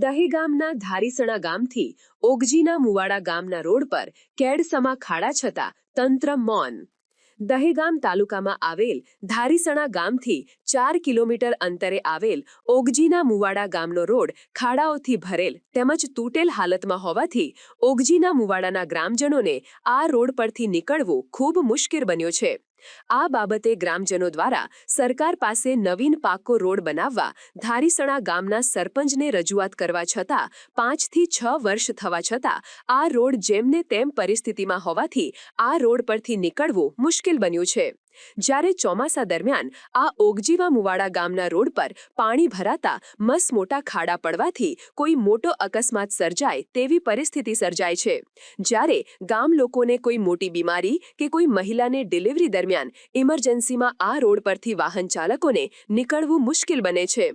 દહેગામના ધારીસણા ગામથી ઓગજીના મુવાડા ગામના રોડ પર કેડસમા ખાડા છતાં તંત્ર મૌન. દહેગામ તાલુકામાં આવેલ ધારીસણા ગામથી 4 કિલોમીટર અંતરે આવેલ ઓગજીના મુવાડા ગામનો રોડ ખાડાઓથી ભરેલ તેમજ તૂટેલ હાલતમાં હોવાથી ઓગજીના મુવાડાના ગ્રામજનોને આ રોડ પરથી નીકળવું ખૂબ મુશ્કેલ બન્યો છે. આ બાબતે ગ્રામજનો દ્વારા સરકાર પાસે નવીન પાકો રોડ બનાવવા ધારીસણા ગામના સરપંચને રજૂઆત કરવા છતાં 5 થી 6 વર્ષ થવા છતાં આ રોડ જેમને તેમ પરિસ્થિતિમાં હોવાથી આ રોડ પરથી નીકળવું મુશ્કેલ બન્યું છે. જ્યારે ચોમાસા દરમિયાન આ ઓગજીવા મુવાડા ગામના રોડ પર પાણી ભરાતા મસ મોટા ખાડા પડવાથી કોઈ મોટો અકસ્માત સર્જાય તેવી પરિસ્થિતિ સર્જાય છે. જ્યારે ગામ લોકોને કોઈ મોટી બીમારી કે કોઈ મહિલાને ડિલિવરી દરમિયાન ઇમરજન્સીમાં આ રોડ પરથી વાહન ચાલકોને નીકળવું મુશ્કેલ બને છે.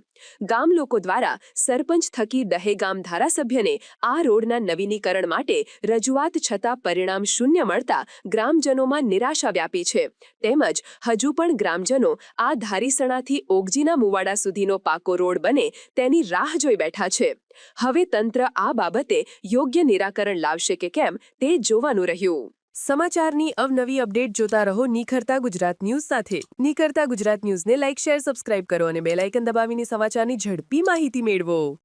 ગામ લોકો દ્વારા સરપંચ થકી દહેગામ ધારાસભ્યને આ રોડના નવીનીકરણ માટે રજૂઆત છતાં પરિણામ શૂન્ય મળતા ગ્રામજનોમાં નિરાશા વ્યાપી છે. તેમજ હજુ પણ ગ્રામજનો આ ધારીસણાથી ઓગજીના મુવાડા સુધીનો પાકો રોડ બને તેની રાહ જોઈ બેઠા છે. હવે તંત્ર આ બાબતે યોગ્ય નિરાકરણ લાવશે કે કેમ તે જોવાનું રહ્યું. સમાચારની અવનવી અપડેટ જોતા રહો નિખરતા ગુજરાત ન્યૂઝ સાથે. નિખરતા ગુજરાત ન્યૂઝને લાઇક, શેર, સબસ્ક્રાઇબ કરો અને બેલ આઇકન દબાવીને સમાચારની ઝડપી માહિતી મેળવો.